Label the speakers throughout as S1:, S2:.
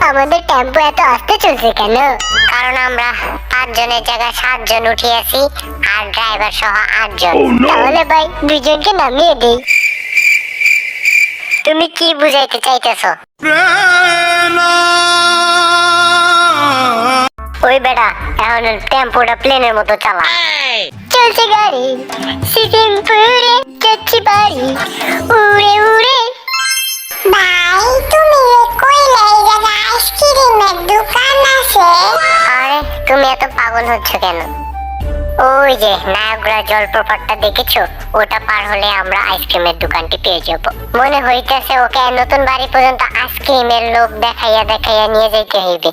S1: আমাদের টেম্পো এত আস্তে চলছে কেন? কারণ আমরা 5 জনের জায়গায় 7 জন উঠিয়েছি আর ড্রাইভার সহ 8 জন। তাহলে ভাই 2 জনকে নামিয়ে দেই। তুমি কি বুঝাইতে চাইতেছো? ওই বেটা এখন টেম্পোটা প্লেনের মতো চালা। চলছে গাড়ি সিকিমপুরে যাচ্ছি বাড়ি উড়ে উড়ে।
S2: ভাই তুমি কইলে এই জায়গায় আইসক্রিমের দোকান আছে?
S1: আরে তুমি এত পাগল হচ্ছ কেন? ওই যে নায়করা জলপ্রপাতটা দেখেছো? ওটা পার হলে আমরা আইসক্রিমের দোকানটি পেয়ে যাব। মনে হইতেছে ওকে নতুন বাড়ি পর্যন্ত আইসক্রিমের লোক দেখাইয়া দেখাইয়া নিয়ে যাইতে হইবে।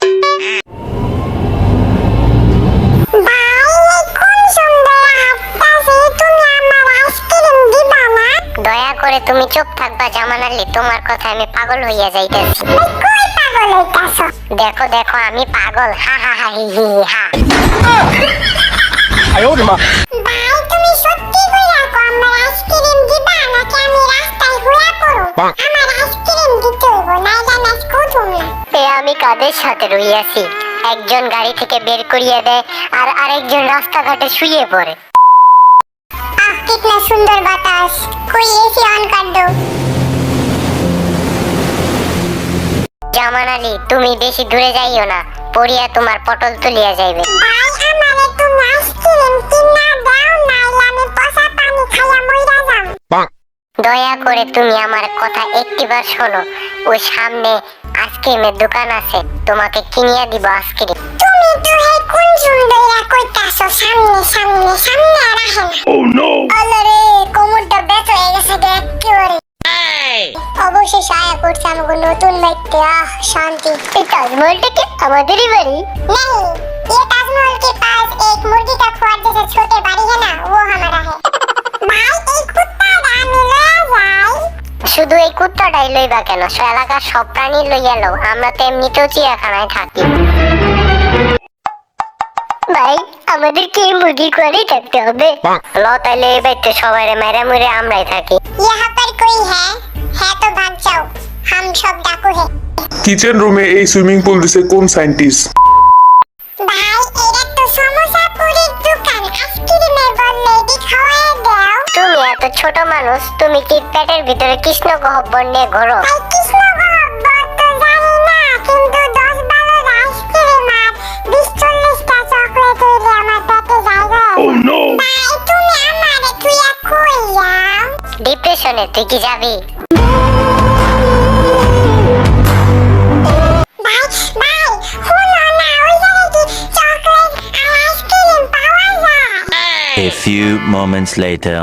S1: দয়া করে তুমি চুপ থাকবা জামান আলী, তোমার কথা আমি পাগল হইয়া যাইতেছি। দেখো দেখো আমি পাগল, হা হা হা হি হি হা।
S2: ভাই তুমি সত্যি কইরা কও আমার আইসক্রিম দিবা নাকি আমি রাস্তায় ঘুরে পড়ব? আমার আইসক্রিম দিতে হইব নাইলে আমি কুতুম না।
S1: আমি কাদের সাথে রইয়াছি? একজন গাড়ি থেকে বের করিয়ে দেয় আর আরেকজন রাস্তাঘাটে শুয়ে পড়ে।
S2: कितना सुंदर बातास, कोई एसी ऑन कर दो।
S1: জামান আলী তুমি বেশি দূরে যাইও না, পড়িয়া তোমার পটল তুলিয়া যাইবে।
S2: ভাই আমারে তুমি আইসক্রিম কিনা দাও নাইলে আমি পচা পানি খাইয়া মইরা যাম।
S1: দয়া করে তুমি আমার কথা একটিবার শোনো। ওই সামনে আইসক্রিমের দোকান আছে, তোমাকে কিনিয়া দিব আইসক্রিম।
S2: তুমি তো এই কোন সুন্দরীরা কইতাছো সামনে সামনে সামনে রাখেন।
S3: Oh no!
S2: আল্লাহরে কোমরটা ব্যথা হয়ে গেছে একেবারে। অবশেষে আয়া করছে আমাকে নতুন বাড়িতে, শান্তি।
S1: এই তাজমহলটা কি আমাদেরই বাড়ি?
S2: नहीं, ये ताजमहल के पास एक मुर्गी का खोर जैसे छोटे बाड़ी है ना, वो हमारा है। भाई एक कुत्ता दामी लया जाए।
S1: শুধু এই কুত্তাটাই লইবা কেন? এলাকার সব প্রাণী লইয়া লও, আমরা তো এমনিতেও চিড়িয়াখানায় থাকি। ভাই আমাদের কি মুরগির ঘরেই থাকতে হবে? ল তাইলে এই বাড়িতে সবাই মেরে মুরে আমরাই থাকি।
S2: यहाँ पर कोई है तो भाग जाओ, हम सब डाकू है।
S3: কিচেন রুমে এই সুইমিং পুল দিছে কোন সায়েন্টিস্ট?
S2: ভাই এরা তো সমোসা পুরির দোকান, আইসক্রিমের বদলে এটি খাওয়ায় দাও।
S1: তুমি এত ছোট মানুষ, তুমি কি পেটের ভিতরে কৃষ্ণ গহ্বর নিয়ে ঘোরো?
S2: ভাই কৃষ্ণ গহ্বর তো জানি না, কিন্তু 10-12 আইসক্রিম আর 20-40টা চকলেট হইলে আমার পেটে জায়গা।
S3: Oh no!
S2: ভাই তুমি আমারে তুইয়া কই যাও?
S1: ডিপ্রেশনে তুই কি যাবি?
S2: ভাই ভাই শুনো না, ওই জায়গায় কি চকলেট আর আইসক্রিম পাওয়া যায়?
S4: A few moments later.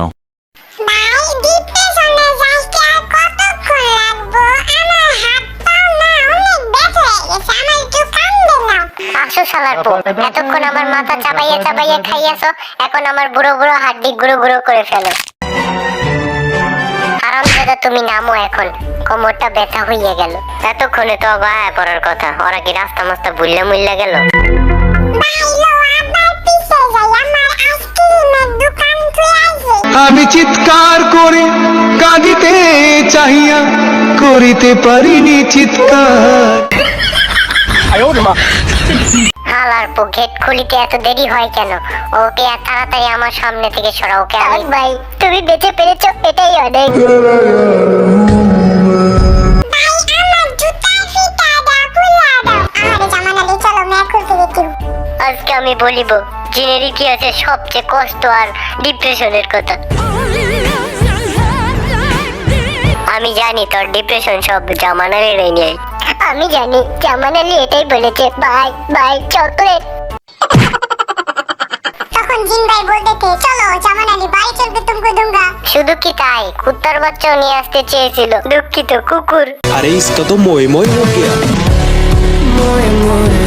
S2: ভাই ডিপ্রেশনে যাইতে আর কতক্ষণ লাগবো? আমার হাত পাও না অনেক ব্যথা হয়ে গেছে, আমার একটু কান্দে নাও।
S1: আসো শালার পো, এতক্ষণ আমার মাথা চাবাইয়া চাবাইয়া খাইয়াছো, এখন আমার বুড়ো বুড়ো হাড্ডি গুঁড়ো গুঁড়ো করে ফেলো। আরামদাদা তুমি নামো এখন, কোমরটা ব্যথা হইয়া গেল। এতক্ষণে তো আবার পড়ার কথা, ওরা কি রাস্তা মাস্তা ভুল্লা মুল্লা গেল?
S2: ভাই লো আবার পিছে যাই, আমার আইসক্রিমের দোকান খুলে আছে।
S5: আমি চিৎকার করে কাঁদিতে চাহিয়া করিতে পারিনি চিৎকার।
S1: হালার পো, গেট খুলিতে এত দেরি হয় কেন? ওকে আর তাড়াতাড়ি আমার সামনে থেকে সরাও। ওকে ভাই তুমি বেঁচে পেরেছো, এটাই অনেক।
S2: ভাই আমার জুতার ফিতা দাও, খুলে দাও। আরে জামান আলী চলো मैं খুলতে দিচ্ছি।
S1: আজকে আমি বলিব জিনের ইতিহাসে সবচেয়ে কষ্ট আর ডিপ্রেশনের কথা। আমি জানি তোর ডিপ্রেশন সব জামান আলীর নিয়ে। আমি জানি জামান আলী এটাই বলেছে, বাই বাই চকলেট।
S2: তখন জিন ভাই বলতে थे চলো জামান আলী বাড়ি চলবে तुमको दूंगा।
S1: শুধু কি তাই, কুত্তার বাচ্চাও নিয়ে আসতে চেয়েছিল। দুঃখিত কুকুর।
S5: अरे इसका तो मोए मोए हो गया।
S6: मोए मोए